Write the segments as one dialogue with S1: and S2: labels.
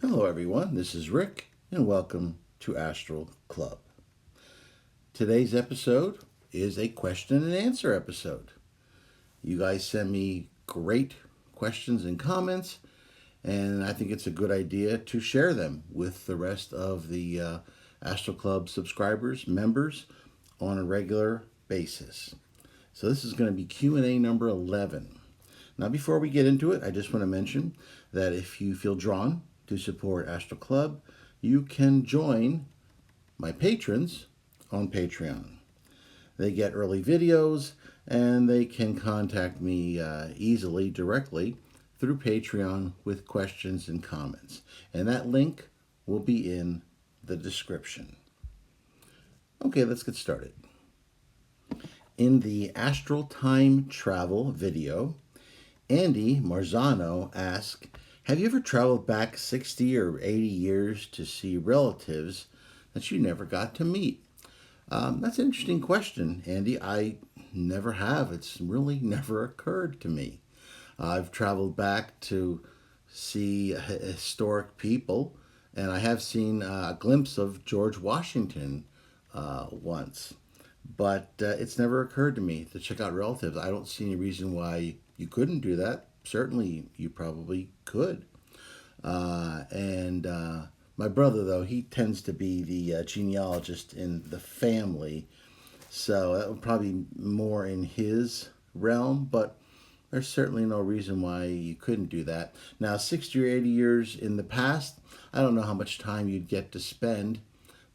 S1: Hello, everyone. This is Rick, and welcome to Astral Club. Today's episode is a question and answer episode. You guys send me great questions and comments, and I think it's a good idea to share them with the rest of the Astral Club subscribers, members, on a regular basis. So this is going to be Q&A number 11. Now, before we get into it, I just want to mention that if you feel drawn to support Astral Club, you can join my patrons on Patreon. They get early videos and they can contact me easily, directly through Patreon with questions and comments. And that link will be in the description. Okay, let's get started. In the Astral Time Travel video, Andy Marzano asked, have you ever traveled back 60 or 80 years to see relatives that you never got to meet? That's an interesting question, Andy. I never have. It's really never occurred to me. I've traveled back to see historic people, and I have seen a glimpse of George Washington once. But it's never occurred to me to check out relatives. I don't see any reason why you couldn't do that. Certainly, you probably could. And my brother, though, he tends to be the genealogist in the family. So that would probably be more in his realm. But there's certainly no reason why you couldn't do that. Now, 60 or 80 years in the past, I don't know how much time you'd get to spend.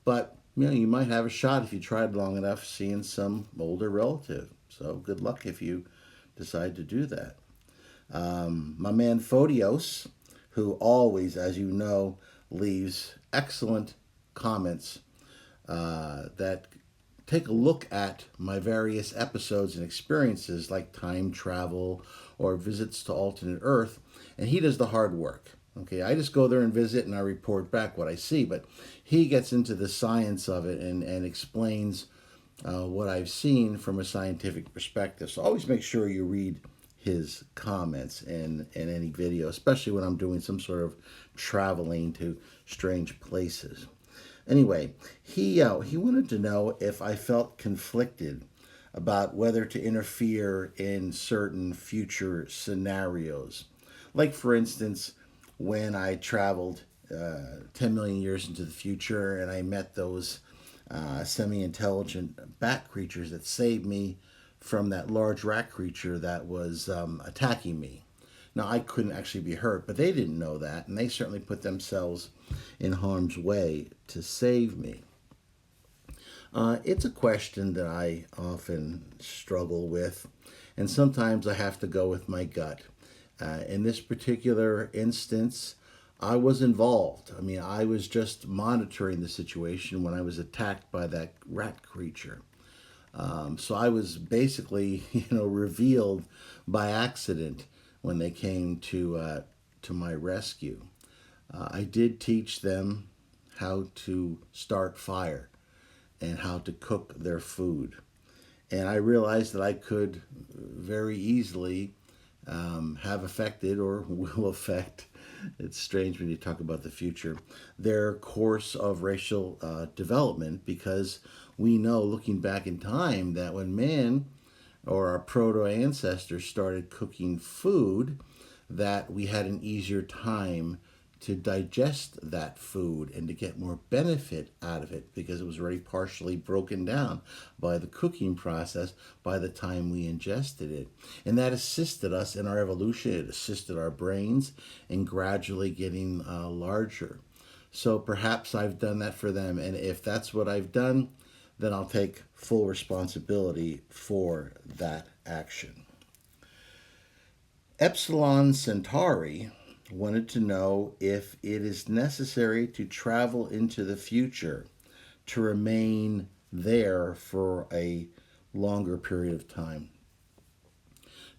S1: But, you might have a shot if you tried long enough seeing some older relative. So good luck if you decide to do that. My man Photios, who always, as you know, leaves excellent comments that take a look at my various episodes and experiences like time travel or visits to alternate Earth, and he does the hard work. Okay, I just go there and visit and I report back what I see, but he gets into the science of it and explains what I've seen from a scientific perspective. So always make sure you read his comments in any video, especially when I'm doing some sort of traveling to strange places. Anyway, he wanted to know if I felt conflicted about whether to interfere in certain future scenarios. Like, for instance, when I traveled 10 million years into the future and I met those semi-intelligent bat creatures that saved me from that large rat creature that was attacking me. Now, I couldn't actually be hurt, but they didn't know that, and they certainly put themselves in harm's way to save me. It's a question that I often struggle with, and sometimes I have to go with my gut. In this particular instance, I was involved. I was just monitoring the situation when I was attacked by that rat creature. So I was basically, revealed by accident when they came to my rescue. I did teach them how to start fire and how to cook their food. And I realized that I could very easily have affected or will affect, it's strange when you talk about the future, their course of racial development, because we know, looking back in time, that when man or our proto-ancestors started cooking food, that we had an easier time to digest that food and to get more benefit out of it because it was already partially broken down by the cooking process by the time we ingested it. And that assisted us in our evolution. It assisted our brains in gradually getting larger. So perhaps I've done that for them. And if that's what I've done, then I'll take full responsibility for that action. Epsilon Centauri wanted to know if it is necessary to travel into the future to remain there for a longer period of time.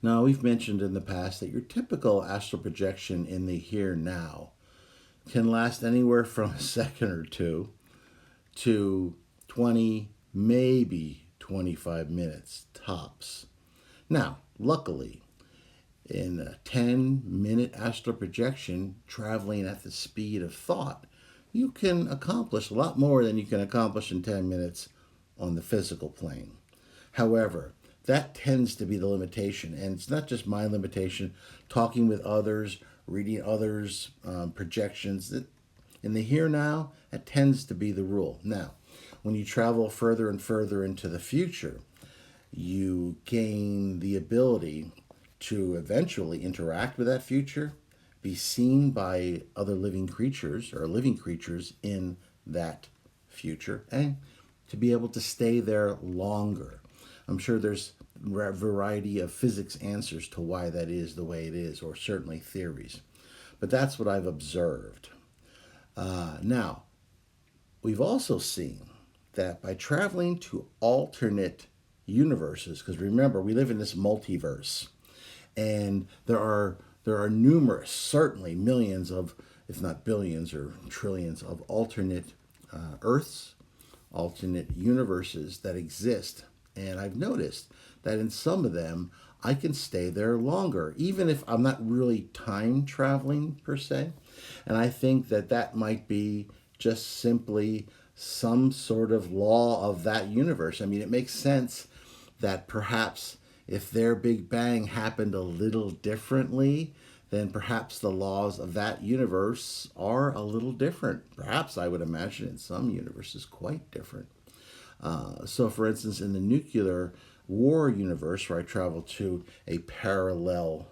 S1: Now, we've mentioned in the past that your typical astral projection in the here now can last anywhere from a second or two to 20, maybe 25 minutes tops. Now, luckily, In a 10-minute astral projection, traveling at the speed of thought, you can accomplish a lot more than you can accomplish in 10 minutes on the physical plane. However, that tends to be the limitation, and it's not just my limitation. Talking with others, reading others' projections, in the here now, that tends to be the rule. Now, when you travel further and further into the future, you gain the ability to eventually interact with that future, be seen by other living creatures or living creatures in that future, and to be able to stay there longer. I'm sure there's a variety of physics answers to why that is the way it is, or certainly theories. But that's what I've observed. Now, we've also seen that by traveling to alternate universes, because remember, we live in this multiverse, and there are numerous, certainly millions of, if not billions or trillions of alternate Earths, alternate universes that exist. And I've noticed that in some of them, I can stay there longer, even if I'm not really time traveling per se. And I think that that might be just simply some sort of law of that universe. I mean, it makes sense that perhaps if their Big Bang happened a little differently, then perhaps the laws of that universe are a little different. Perhaps I would imagine in some universes quite different. So, for instance, in the nuclear war universe, where I traveled to a parallel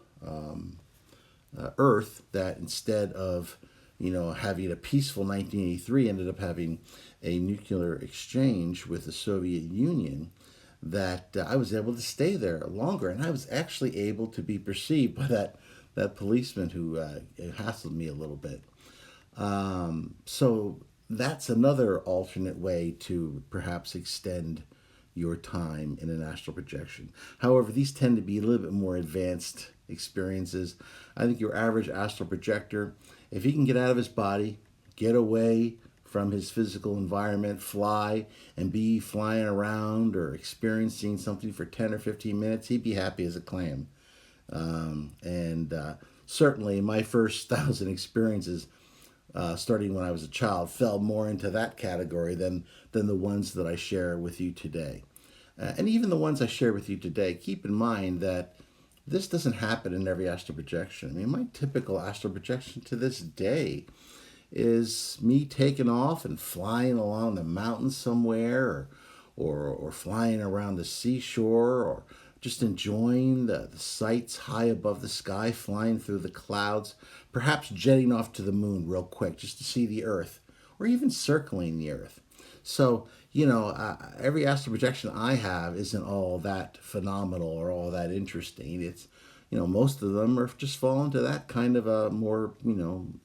S1: Earth that instead of having a peaceful 1983 ended up having a nuclear exchange with the Soviet Union, that I was able to stay there longer, and I was actually able to be perceived by that policeman who hassled me a little bit. So that's another alternate way to perhaps extend your time in an astral projection. However, these tend to be a little bit more advanced experiences. I think your average astral projector, if he can get out of his body, get away from his physical environment, fly, and be flying around or experiencing something for 10 or 15 minutes, he'd be happy as a clam. And certainly my first 1,000 experiences, starting when I was a child, fell more into that category than the ones that I share with you today. And even the ones I share with you today, keep in mind that this doesn't happen in every astral projection. I mean, my typical astral projection to this day is me taking off and flying along the mountains somewhere, or flying around the seashore, or just enjoying the sights high above the sky, flying through the clouds, perhaps jetting off to the moon real quick just to see the Earth, or even circling the Earth. So, every astral projection I have isn't all that phenomenal or all that interesting. It's, most of them are just fall into that kind of a more,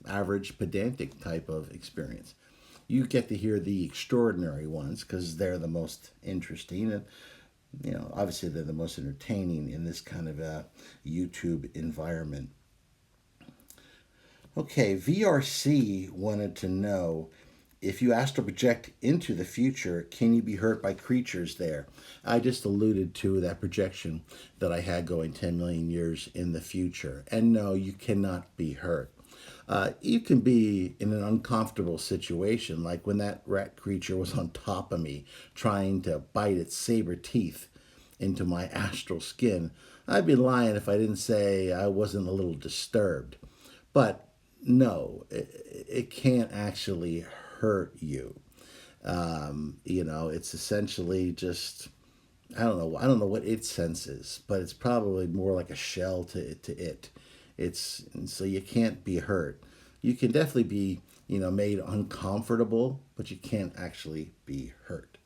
S1: average pedantic type of experience. You get to hear the extraordinary ones because they're the most interesting, and obviously they're the most entertaining in this kind of a YouTube environment. Okay, VRC wanted to know, if you astral project into the future, can you be hurt by creatures there? I just alluded to that projection that I had going 10 million years in the future. And no, you cannot be hurt. You can be in an uncomfortable situation, like when that rat creature was on top of me, trying to bite its saber teeth into my astral skin. I'd be lying if I didn't say I wasn't a little disturbed. But no, it can't actually hurt you. It's essentially just, I don't know what its sense is, but it's probably more like a shell to it. And so you can't be hurt. You can definitely be, made uncomfortable, but you can't actually be hurt.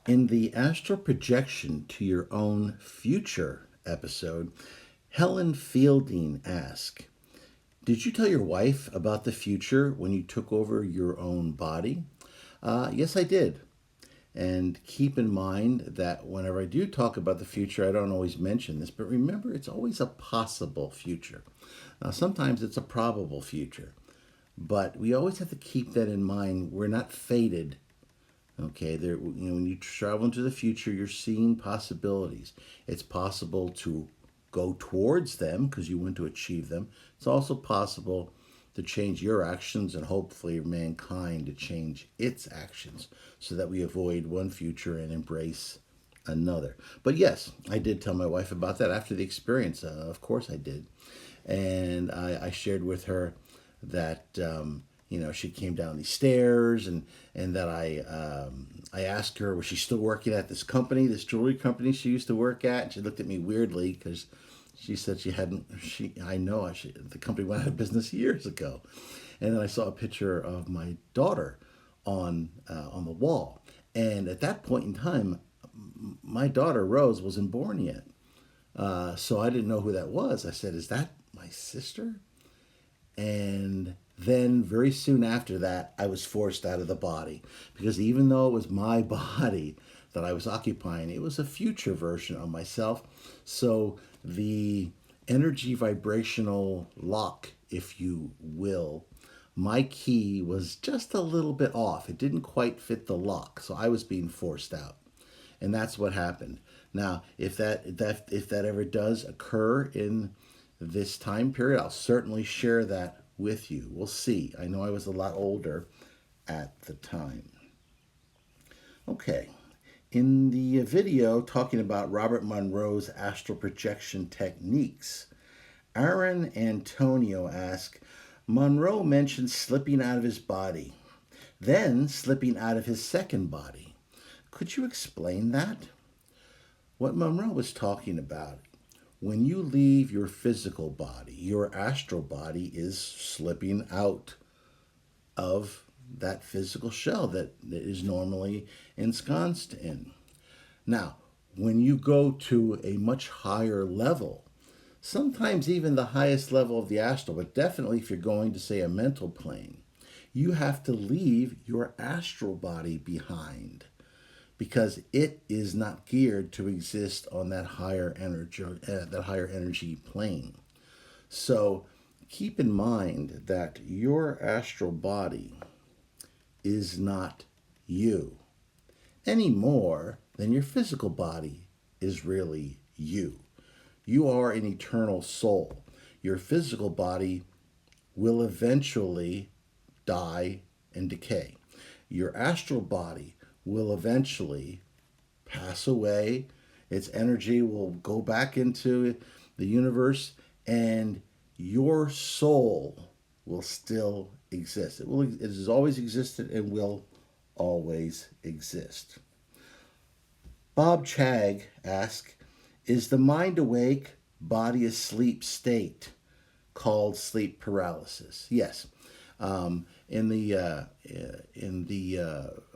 S1: In the astral projection to your own future episode, Helen Fielding asked, did you tell your wife about the future when you took over your own body? Yes, I did. And keep in mind that whenever I do talk about the future, I don't always mention this, but remember, it's always a possible future. Now, sometimes it's a probable future, but we always have to keep that in mind. We're not fated. Okay, when you travel into the future, you're seeing possibilities. It's possible to go towards them because you want to achieve them. It's also possible to change your actions and hopefully mankind to change its actions so that we avoid one future and embrace another. But yes, I did tell my wife about that after the experience. Of course I did. And I shared with her that she came down these stairs, and that I asked her, was she still working at this company, this jewelry company she used to work at? And she looked at me weirdly because she said she hadn't. The company went out of business years ago. And then I saw a picture of my daughter on the wall, and at that point in time, my daughter Rose wasn't born yet. So I didn't know who that was. I said, "Is that my sister?" And then very soon after that, I was forced out of the body because even though it was my body that I was occupying, it was a future version of myself. So the energy vibrational lock, if you will, my key was just a little bit off. It didn't quite fit the lock, so I was being forced out. And that's what happened. Now, if that ever does occur in this time period, I'll certainly share that with you. We'll see. I know I was a lot older at the time. Okay. In the video talking about Robert Monroe's astral projection techniques, Aaron Antonio asked, Monroe mentioned slipping out of his body, then slipping out of his second body. Could you explain that? What Monroe was talking about, when you leave your physical body, your astral body is slipping out of that physical shell that is normally ensconced in. Now, when you go to a much higher level, sometimes even the highest level of the astral, but definitely if you're going to, say, a mental plane, you have to leave your astral body behind because it is not geared to exist on that higher energy plane. So keep in mind that your astral body is not you any more than your physical body is really you. You are an eternal soul. Your physical body will eventually die and decay. Your astral body will eventually pass away. Its energy will go back into the universe, and your soul will still exist. It has always existed and will always exist. Bob Chag asks, is the mind awake, body asleep state called sleep paralysis? Yes. In the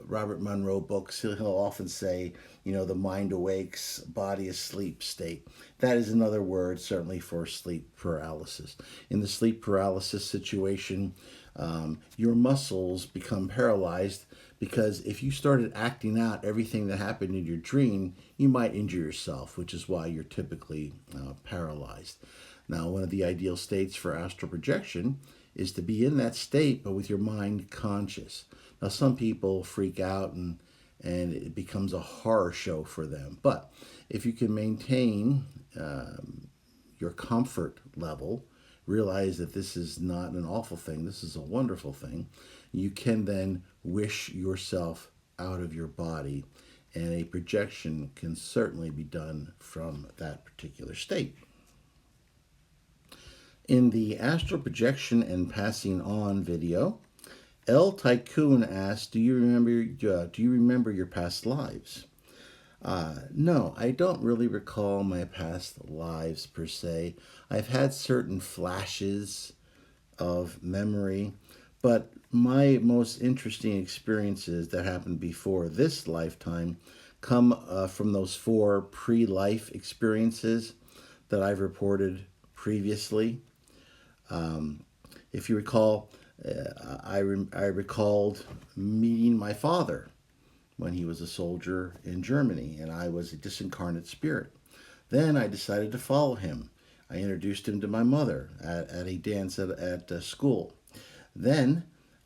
S1: Robert Monroe books, he'll often say, the mind awakes, body asleep state. That is another word, certainly, for sleep paralysis. In the sleep paralysis situation, your muscles become paralyzed because if you started acting out everything that happened in your dream, you might injure yourself, which is why you're typically paralyzed. Now, one of the ideal states for astral projection is to be in that state, but with your mind conscious. Now, some people freak out and it becomes a horror show for them. But if you can maintain your comfort level, realize that this is not an awful thing, this is a wonderful thing, you can then wish yourself out of your body, and a projection can certainly be done from that particular state. In the astral projection and passing on video, El Tycoon asked, do you remember your past lives? No, I don't really recall my past lives per se. I've had certain flashes of memory, but my most interesting experiences that happened before this lifetime come from those 4 pre-life experiences that I've reported previously. If you recall, I recalled meeting my father when he was a soldier in Germany, and I was a disincarnate spirit. Then I decided to follow him. I introduced him to my mother at a dance at school. Then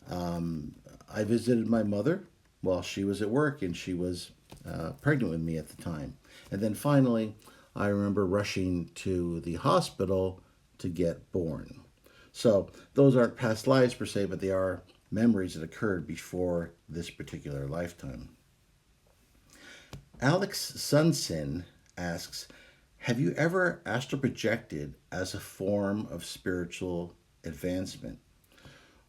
S1: I visited my mother while she was at work, and she was pregnant with me at the time. And then finally, I remember rushing to the hospital to get born. So those aren't past lives per se, but they are memories that occurred before this particular lifetime. Alex Sunsin asks, have you ever astral projected as a form of spiritual advancement?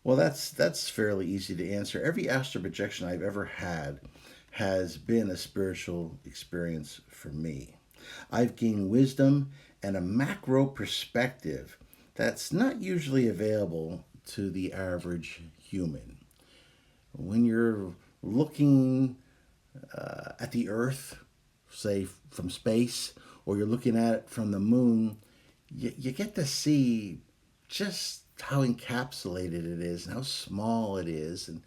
S1: Well, that's fairly easy to answer. Every astral projection I've ever had has been a spiritual experience for me. I've gained wisdom and a macro perspective that's not usually available to the average human. When you're looking at the Earth, say from space, or you're looking at it from the moon, you get to see just how encapsulated it is and how small it is, and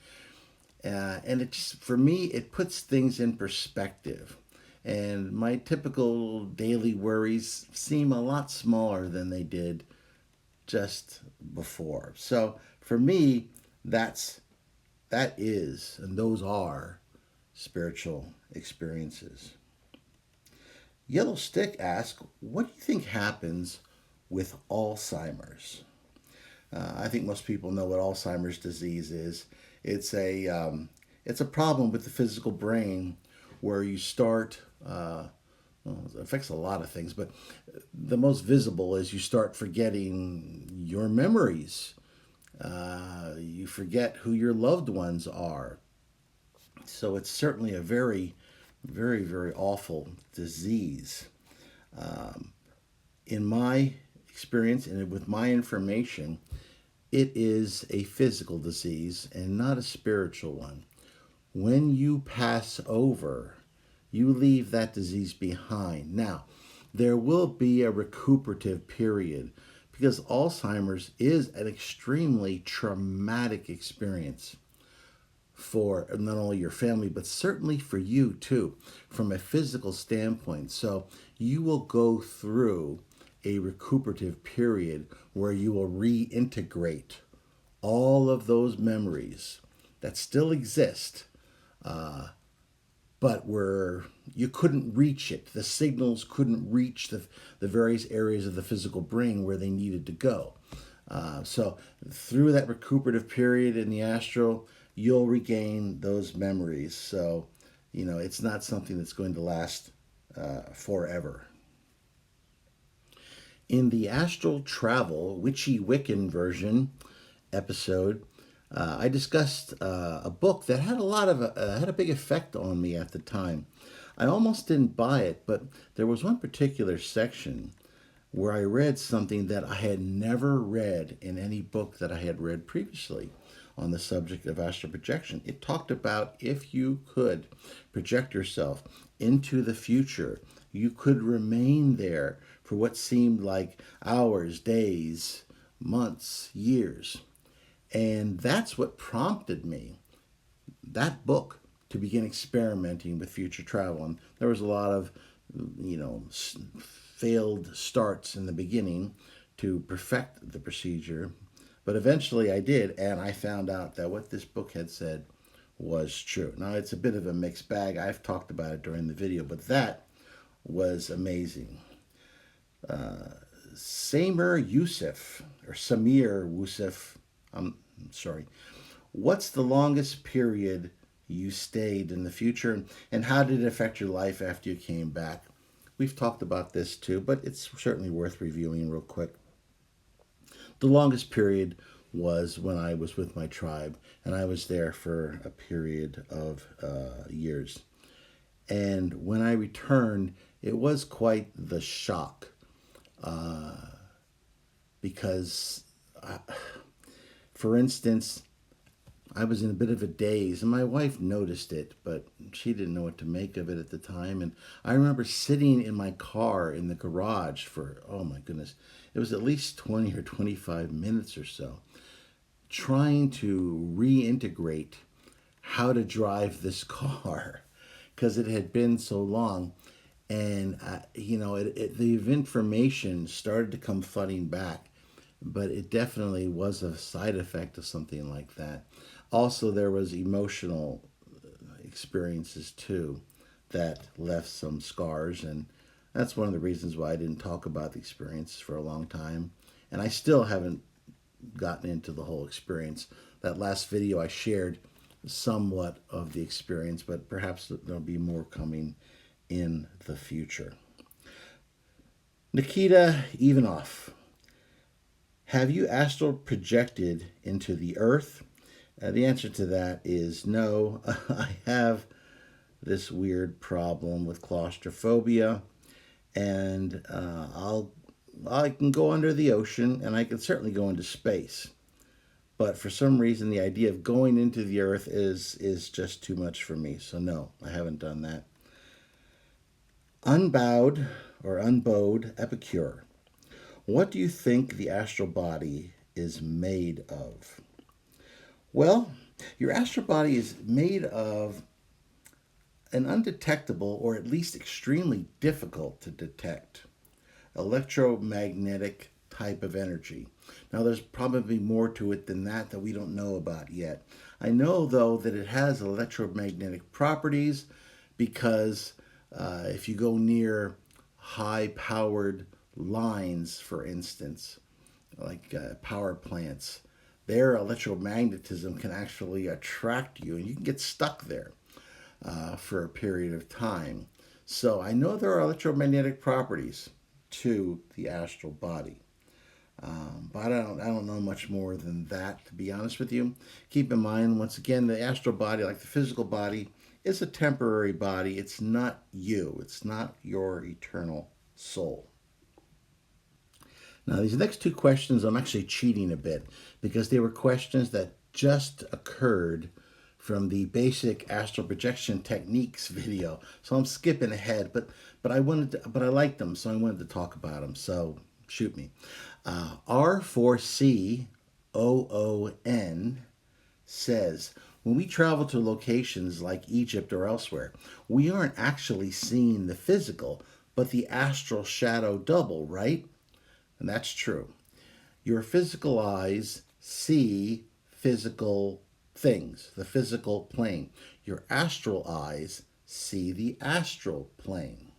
S1: it just, for me, it puts things in perspective. And my typical daily worries seem a lot smaller than they did just before. So for me, that is and those are spiritual experiences. Yellow Stick asks, what do you think happens with Alzheimer's? I think most people know what Alzheimer's disease is. It's it's a problem with the physical brain where you start. Well, it affects a lot of things, but the most visible is you start forgetting your memories. You forget who your loved ones are. So it's certainly a very, very, very awful disease. Um, in my experience and with my information, it is a physical disease and not a spiritual one. When you pass over, you leave that disease behind. Now, there will be a recuperative period because Alzheimer's is an extremely traumatic experience for not only your family, but certainly for you too, from a physical standpoint. So you will go through a recuperative period where you will reintegrate all of those memories that still exist, but where you couldn't reach it. The signals couldn't reach the various areas of the physical brain where they needed to go. So through that recuperative period in the astral, you'll regain those memories. So, it's not something that's going to last forever. In the Astral Travel Witchy Wiccan version episode, I discussed a book that had had a big effect on me at the time. I almost didn't buy it, but there was one particular section where I read something that I had never read in any book that I had read previously on the subject of astral projection. It talked about if you could project yourself into the future, you could remain there for what seemed like hours, days, months, years. And that's what prompted me, that book, to begin experimenting with future travel. And there was a lot of, failed starts in the beginning to perfect the procedure. But eventually I did, and I found out that what this book had said was true. Now, it's a bit of a mixed bag. I've talked about it during the video, but that was amazing. Samir Yusuf, I'm sorry. What's the longest period you stayed in the future, and how did it affect your life after you came back? We've talked about this too, but it's certainly worth reviewing real quick. The longest period was when I was with my tribe, and I was there for a period of years. And when I returned, it was quite the shock because, for instance, I was in a bit of a daze, and my wife noticed it, but she didn't know what to make of it at the time. And I remember sitting in my car in the garage for, oh my goodness, it was at least 20 or 25 minutes or so, trying to reintegrate how to drive this car because it had been so long. And, the information started to come flooding back, but it definitely was a side effect of something like that. Also, there was emotional experiences too that left some scars, and That's one of the reasons why I didn't talk about the experience for a long time. And I still haven't gotten into the whole experience. That last video I shared somewhat of the experience, but perhaps there'll be more coming in the future. Nikita Ivanoff, have you astral projected into the earth? The answer to that is no. I have this weird problem with claustrophobia, and I can go under the ocean, and I can certainly go into space. But for some reason, the idea of going into the earth is just too much for me. So no, I haven't done that. Unbowed or unbowed epicure. What do you think the astral body is made of? Well, your astral body is made of an undetectable, or at least extremely difficult to detect, electromagnetic type of energy. Now, there's probably more to it than that we don't know about yet. I know, though, that it has electromagnetic properties because if you go near high powered lines, for instance, like power plants, their electromagnetism can actually attract you and you can get stuck there for a period of time. So I know there are electromagnetic properties to the astral body. But I don't know much more than that, to be honest with you. Keep in mind, once again, the astral body, like the physical body, is a temporary body. It's not you. It's not your eternal soul. Now, these next two questions, I'm actually cheating a bit because they were questions that just occurred from the basic astral projection techniques video. So I'm skipping ahead, but I liked them, so I wanted to talk about them. So shoot me. R4COON says, when we travel to locations like Egypt or elsewhere, we aren't actually seeing the physical, but the astral shadow double, right? And that's true. Your physical eyes see physical things, the physical plane. Your astral eyes see the astral plane.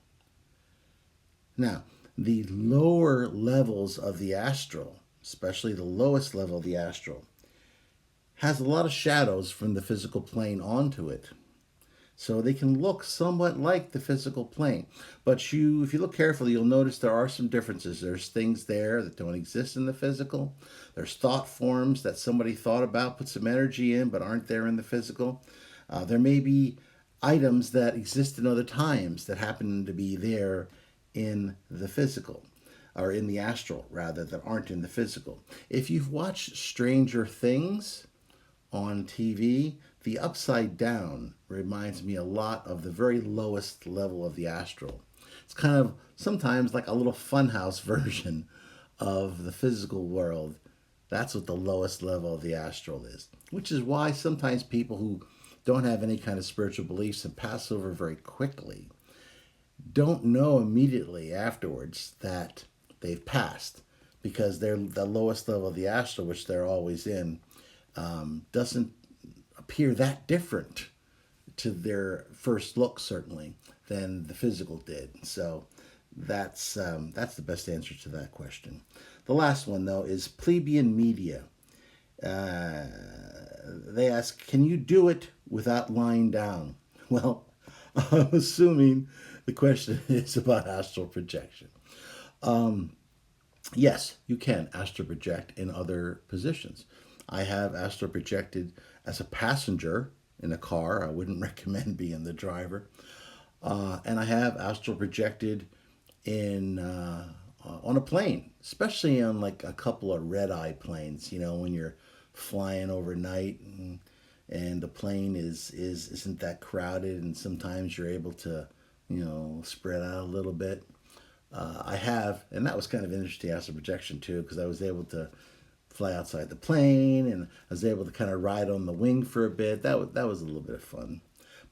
S1: Now, the lower levels of the astral, especially the lowest level of the astral, has a lot of shadows from the physical plane onto it. So they can look somewhat like the physical plane. But if you look carefully, you'll notice there are some differences. There's things there that don't exist in the physical. There's thought forms that somebody thought about, put some energy in, but aren't there in the physical. There may be items that exist in other times that happen to be there in the physical, or in the astral, rather, that aren't in the physical. If you've watched Stranger Things on TV, the upside down reminds me a lot of the very lowest level of the astral. It's kind of sometimes like a little funhouse version of the physical world. That's what the lowest level of the astral is, which is why sometimes people who don't have any kind of spiritual beliefs and pass over very quickly don't know immediately afterwards that they've passed, because they're the lowest level of the astral, which they're always in, doesn't appear that different to their first look, certainly, than the physical did. So that's the best answer to that question. The last one, though, is plebeian media. They ask, can you do it without lying down? Well, I'm assuming the question is about astral projection. Yes, you can astral project in other positions. I have astral projected as a passenger in a car. I wouldn't recommend being the driver. And I have astral projected in on a plane, especially on like a couple of red eye planes. You know, when you're flying overnight and the plane isn't that crowded, and sometimes you're able to, you know, spread out a little bit. I have, and that was kind of interesting astral projection too, because I was able to fly outside the plane, and I was able to kind of ride on the wing for a bit. That was a little bit of fun.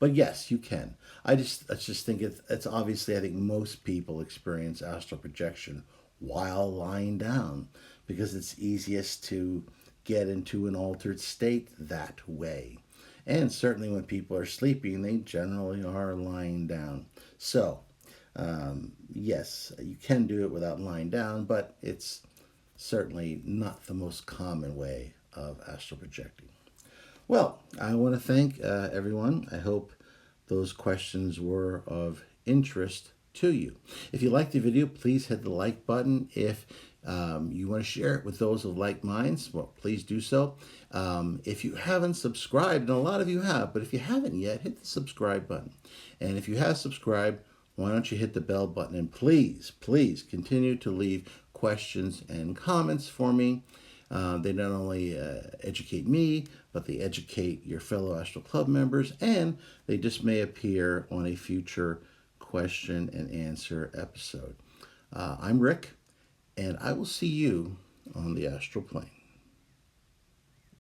S1: But yes, you can. I just think it's obviously, I think most people experience astral projection while lying down because it's easiest to get into an altered state that way. And certainly when people are sleeping, they generally are lying down. So Yes, you can do it without lying down, but it's certainly not the most common way of astral projecting. Well, I want to thank everyone. I hope those questions were of interest to you. If you liked the video, please hit the like button. If you want to share it with those of like minds, well, please do so. If you haven't subscribed, and a lot of you have, but if you haven't yet, hit the subscribe button. And if you have subscribed, why don't you hit the bell button? And please, please continue to leave questions and comments for me. They not only educate me, but they educate your fellow Astral Club members, and they just may appear on a future question and answer episode. I'm Rick, and I will see you on the astral plane.